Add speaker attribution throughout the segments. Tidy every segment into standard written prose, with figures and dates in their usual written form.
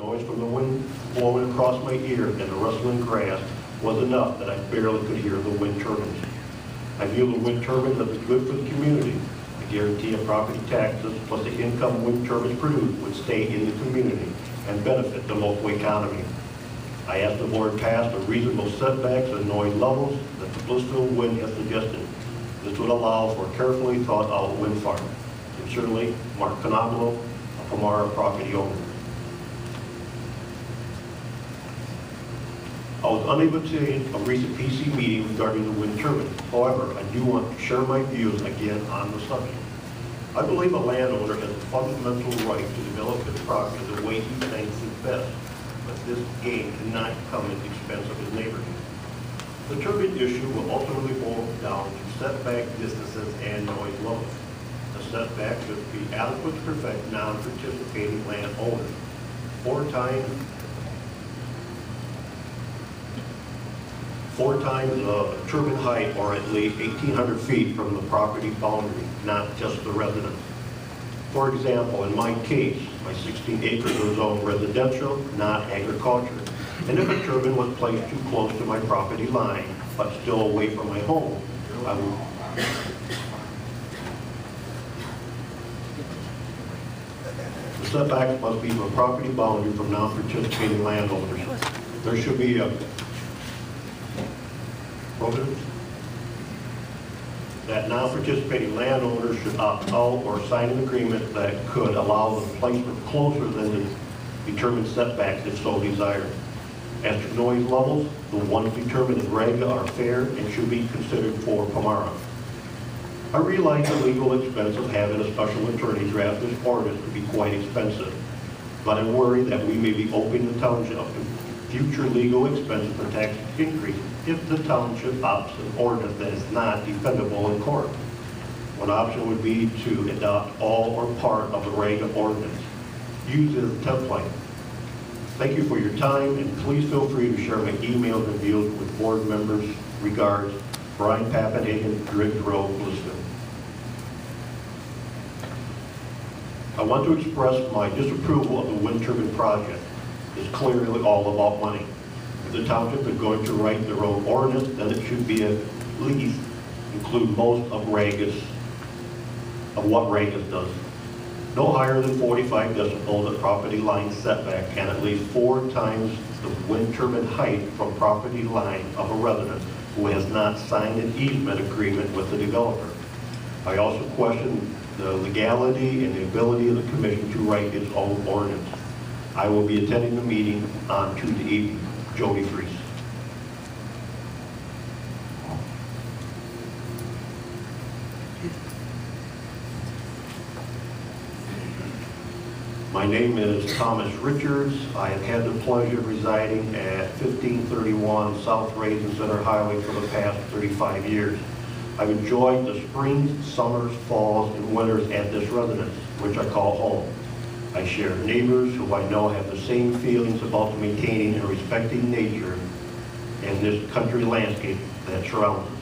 Speaker 1: Noise from the wind blowing across my ear and the rustling grass was enough that I barely could hear the wind turbines. I view the wind turbines as good for the community. I guarantee of property taxes plus the income wind turbines produce would stay in the community and benefit the local economy. I ask the board pass the reasonable setbacks and noise levels that the Blissfield wind has suggested. This would allow for a carefully thought out wind farm. Sincerely, Mark Canabolo, a Palmyra property owner. I was unable to attend a recent PC meeting regarding the wind turbine. However, I do want to share my views again on the subject. I believe a landowner has a fundamental right to develop his property the way he thinks is best, but this gain cannot come at the expense of his neighborhood. The turbine issue will ultimately boil down to setback distances and noise levels. The setback should be adequate to protect non-participating landowners. Four times turbine height, or at least 1,800 feet from the property boundary, not just the residence. For example, in my case, my 16 acres are zoned residential, not agriculture. And if a turbine was placed too close to my property line, but still away from my home, I would. The setbacks must be from property boundary from non-participating landowners. There should be a that non-participating landowners should opt out or sign an agreement that could allow the placement closer than the determined setbacks if so desired. As to noise levels, the ones determined in REGA are fair and should be considered for Palmyra. I realize the legal expense of having a special attorney draft this ordinance would be quite expensive, but I'm worried that we may be opening the township up to future legal expenses for tax increase if the township opts an ordinance that is not defendable in court. One option would be to adopt all or part of the REGA ordinance. Use it as a template. Thank you for your time, and please feel free to share my emails and views with board members. Regards, Brian Pappenhagen, Driggs Road, Blissfield. I want to express my disapproval of the wind turbine project. It's clearly all about money. If the township is going to write their own ordinance, then it should be at least include most of what REGA does. No higher than 45 decibels at property line setback and at least 4 times the wind turbine height from property line of a resident who has not signed an easement agreement with the developer. I also question the legality and the ability of the commission to write its own ordinance. I will be attending the meeting on Tuesday evening. Jody Freese. My name is Thomas Richards. I have had the pleasure of residing at 1531 South Raisin Center Highway for the past 35 years. I've enjoyed the springs, summers, falls, and winters at this residence, which I call home. I share neighbors who I know have the same feelings about maintaining and respecting nature and this country landscape that surrounds us.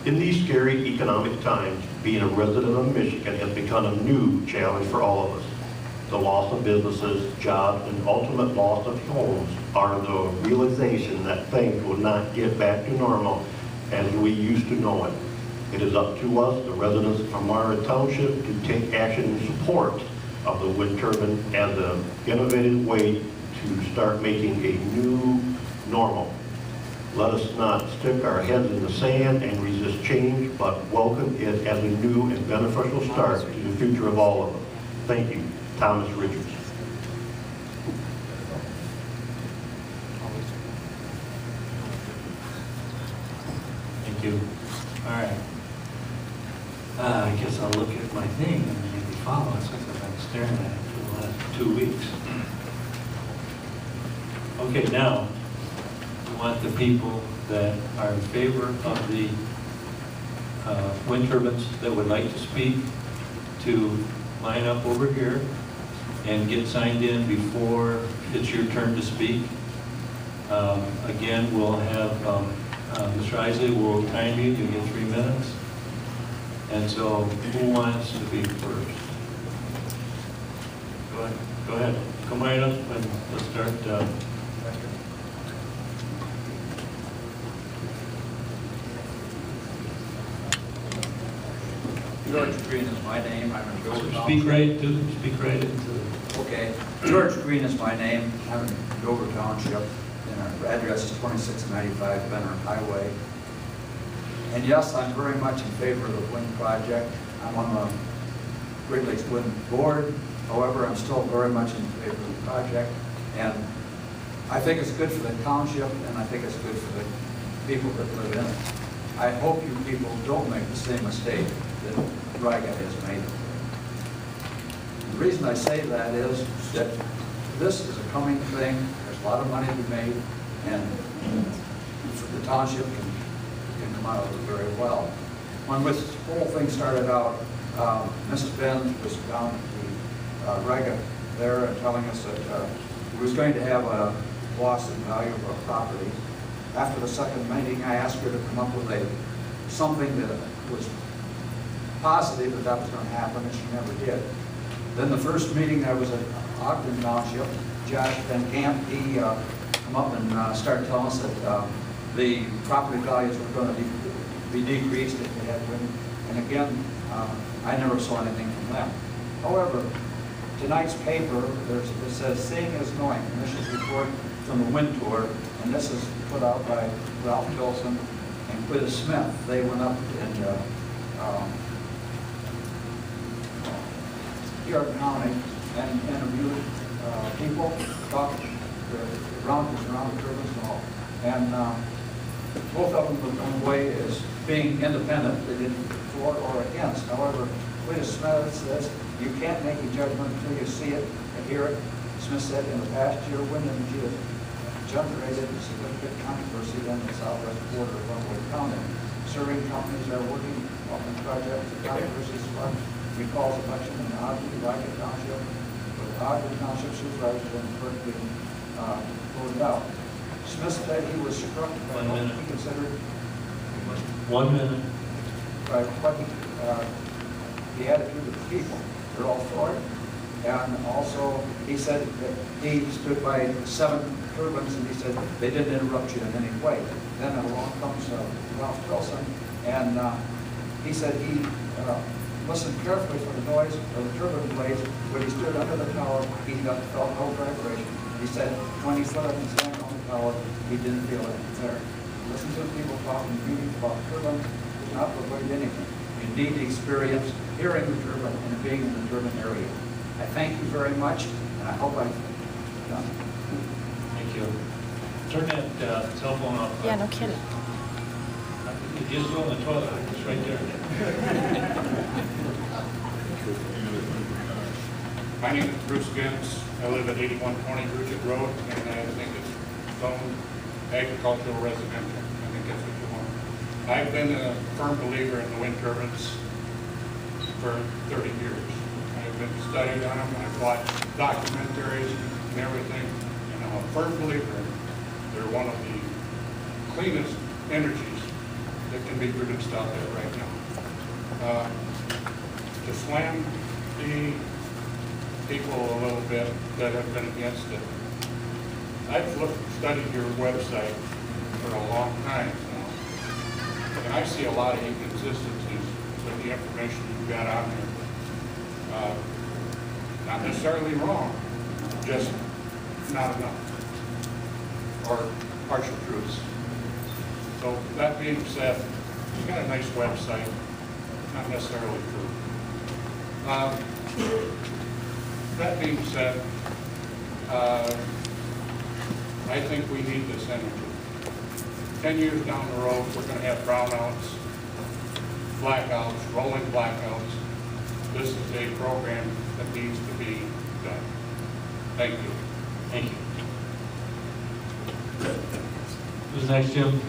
Speaker 1: In these scary economic times, being a resident of Michigan has become a new challenge for all of us. The loss of businesses, jobs, and ultimate loss of homes are the realization that things will not get back to normal as we used to know it. It is up to us, the residents of Palmyra Township, to take action in support of the wind turbine as an innovative way to start making a new normal. Let us not stick our heads in the sand and resist change, but welcome it as a new and beneficial start to the future of all of us. Thank you. Thomas Richards.
Speaker 2: Thank you. All right. I guess I'll look at my thing and maybe follow it since I've been staring at it for the last 2 weeks. Okay, now, we want the people that are in favor of the wind turbines that would like to speak to line up over here and get signed in before it's your turn to speak. Again, we'll have Mr. Isley will time you. You get 3 minutes. And so, who wants to be first? Go Go ahead. Come right up and let's start.
Speaker 3: George Green is my name. I'm in Dover
Speaker 2: Speak
Speaker 3: Township.
Speaker 2: speak right into the...
Speaker 3: Okay. George Green is my name. I'm in Dover Township, and our address is 2695 Benner Highway. And yes, I'm very much in favor of the wind project. I'm on the Great Lakes Wind Board. However, I'm still very much in favor of the project. And I think it's good for the township, and I think it's good for the people that live in it. I hope you people don't make the same mistake that Riga has made. The reason I say that is that this is a coming thing. There's a lot of money to be made, and the township can come out of it very well. When this whole thing started out, Mrs. Ben was down at the Riga there and telling us that we was going to have a loss in value of our property. After the second meeting, I asked her to come up with something that was positive that that was going to happen, and she never did. Then the first meeting, I was at Ogden Township. Josh Van Camp, he come up and started telling us that the property values were going to be decreased if they had wind. And again, I never saw anything from them. However, tonight's paper, it says, "Seeing is knowing," and this is a report from the wind tour, and this is put out by Ralph Tilson and Quiz Smith. They went up and York County and interviewed people, talked around the turbines and all. And both of them were going away as being independent. They didn't for or against. However, Quiz Smith says you can't make a judgment until you see it and hear it. Smith said in the past year, wind energy has generated significant controversy in the southwest border of Rumwood County. Serving companies are working on the project. The controversy sparked recalls election in Ogden, Riga Township, with Ogden Township supervisor and clerk being voted out. Smith said he was struck by what he considered
Speaker 2: 1 minute.
Speaker 3: by what the attitude of the people. They're all for it. And also, he said that he stood by 7 turbines, and he said they didn't interrupt you in any way. Then along comes Ralph Tilson, and he said he listened carefully for the noise of the turbine blades. When he stood under the tower, he felt no vibration. He said when he stood up and stand on the tower, he didn't feel anything there. Listen to the people talking meetings about turbines does not avoid anything. You need to experience hearing the turbine and being in the turbine area. I thank you very much, and I hope I've done.
Speaker 2: Thank you. Turn that cell phone off.
Speaker 4: Yeah, no kidding.
Speaker 2: You just go in the toilet. It's right there.
Speaker 5: My name is Bruce Gibbs. I live at 8120 Bridget Road, and I think it's zoned agricultural residential. I think that's what you want. I've been a firm believer in the wind turbines for 30 years. I've been studying on them. I've watched documentaries and everything, and I'm a firm believer in them. They're one of the cleanest energies that can be produced out there right now. To slam the people a little bit that have been against it, I've studied your website for a long time now, and I see a lot of inconsistencies with the information you've got on there. Not necessarily wrong, just not enough, or partial truths. So that being said, you've got a nice website, not necessarily true. That being said, I think we need this energy. 10 years down the road, we're going to have brownouts, blackouts, rolling blackouts. This is a program that needs to be done. Thank you.
Speaker 2: Thank you. Who's next, Jim?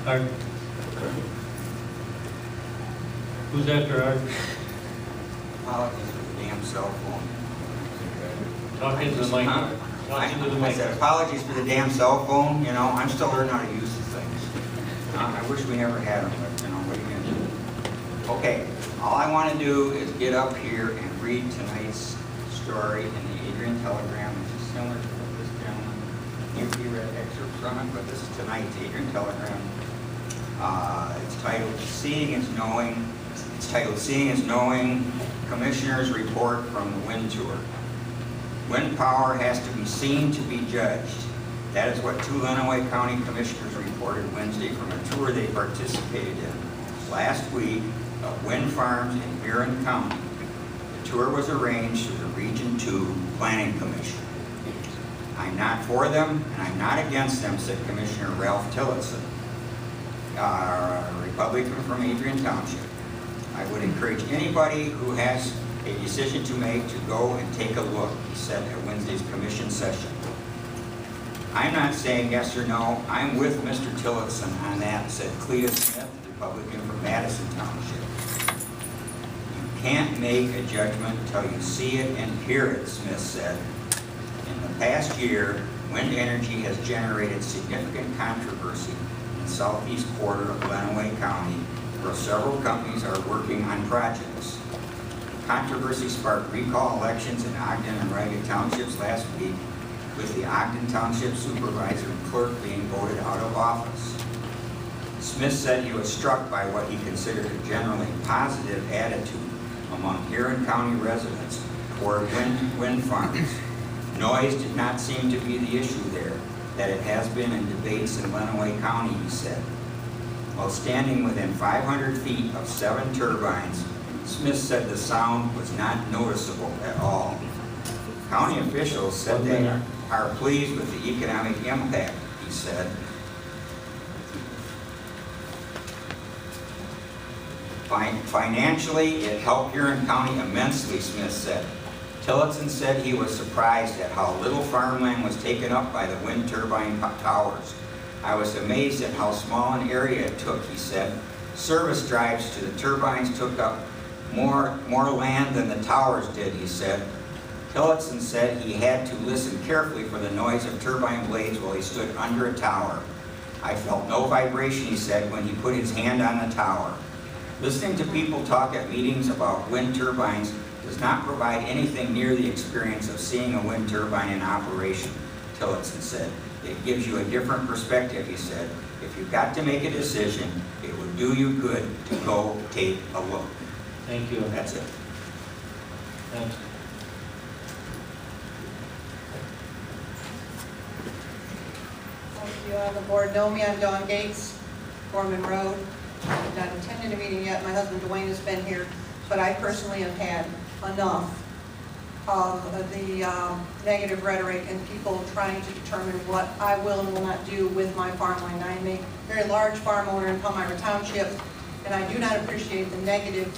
Speaker 2: Art. Who's after Art?
Speaker 6: Apologies for the damn cell phone.
Speaker 2: Talk into the mic. Talk into the
Speaker 6: I
Speaker 2: mic.
Speaker 6: said, apologies for the damn cell phone. You know, I'm still learning how to use the things. I wish we never had them, but you know, what are you going to do? Okay, all I want to do is get up here and read tonight's story in the Adrian Telegram, which is similar to what this gentleman, he read excerpts from it, but this is tonight's Adrian Telegram. It's titled Seeing is Knowing, Commissioner's Report from the Wind Tour. Wind power has to be seen to be judged. That is what two Lenawee County Commissioners reported Wednesday from a tour they participated in last week of wind farms in Huron County. The tour was arranged through the Region 2 Planning Commission. I'm not for them and I'm not against them, said Commissioner Ralph Tillotson, a Republican from Adrian Township. I would encourage anybody who has a decision to make to go and take a look, he said at Wednesday's commission session. I'm not saying yes or no. I'm with Mr. Tillotson on that, said Clea Smith, Republican from Madison Township. You can't make a judgment until you see it and hear it, Smith said. In the past year, wind energy has generated significant controversy in the southeast quarter of Lenawee County, where several companies are working on projects. Controversy sparked recall elections in Ogden and Ragged Townships last week, with the Ogden Township Supervisor and Clerk being voted out of office. Smith said he was struck by what he considered a generally positive attitude among Huron County residents toward wind farms. Noise did not seem to be the issue there, that it has been in debates in Lenawee County, he said. While standing within 500 feet of 7 turbines, Smith said the sound was not noticeable at all. County officials said they are pleased with the economic impact, he said. Financially, it helped Huron County immensely, Smith said. Tillotson said he was surprised at how little farmland was taken up by the wind turbine towers. I was amazed at how small an area it took, he said. Service drives to the turbines took up more land than the towers did, he said. Tillotson said he had to listen carefully for the noise of turbine blades while he stood under a tower. I felt no vibration, he said, when he put his hand on the tower. Listening to people talk at meetings about wind turbines does not provide anything near the experience of seeing a wind turbine in operation, Tillotson said. It gives you a different perspective, he said. If you've got to make a decision, it would do you good to go take a look.
Speaker 2: Thank you.
Speaker 6: That's it.
Speaker 2: Thanks.
Speaker 4: You on the board know me. I'm Dawn Gates, Gorman Road. I've not attended a meeting yet. My husband Dwayne has been here, but I personally have had enough of the negative rhetoric and people trying to determine what I will and will not do with my farmland. I am a very large farm owner in Palmyra Township, and I do not appreciate the negative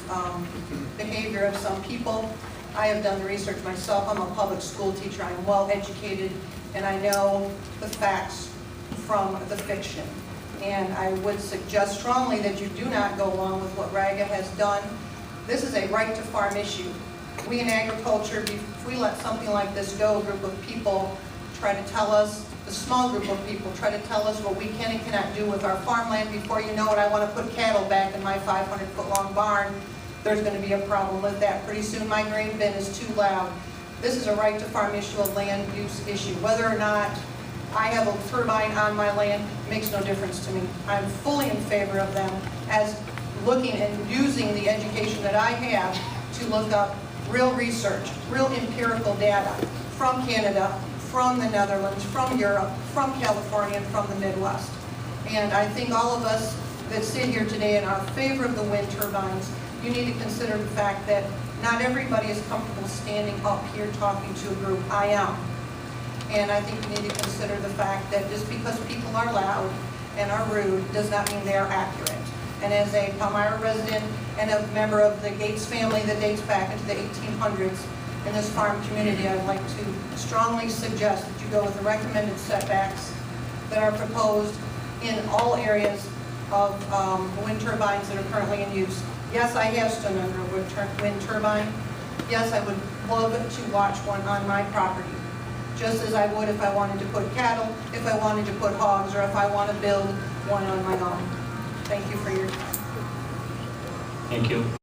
Speaker 4: behavior of some people. I have done the research myself. I'm a public school teacher. I'm well educated, and I know the facts from the fiction. And I would suggest strongly that you do not go along with what RAGA has done. This is a right to farm issue. We in agriculture, if we let something like this go, a group of people try to tell us, a small group of people try to tell us what we can and cannot do with our farmland. Before you know it, I want to put cattle back in my 500-foot-long barn. There's going to be a problem with that. Pretty soon my grain bin is too loud. This is a right to farm issue, a land use issue. Whether or not I have a turbine on my land makes no difference to me. I'm fully in favor of them as looking and using the education that I have to look up real research, real empirical data from Canada, from the Netherlands, from Europe, from California, and from the Midwest. And I think all of us that sit here today and are in favor of the wind turbines, you need to consider the fact that not everybody is comfortable standing up here talking to a group. I am. And I think you need to consider the fact that just because people are loud and are rude does not mean they are accurate. And as a Palmyra resident and a member of the Gates family that dates back into the 1800s in this farm community, I'd like to strongly suggest that you go with the recommended setbacks that are proposed in all areas of wind turbines that are currently in use. Yes, I have stood under a wind turbine. Yes, I would love to watch one on my property, just as I would if I wanted to put cattle, if I wanted to put hogs, or if I want to build one on my own. Thank you for your time.
Speaker 2: Thank you.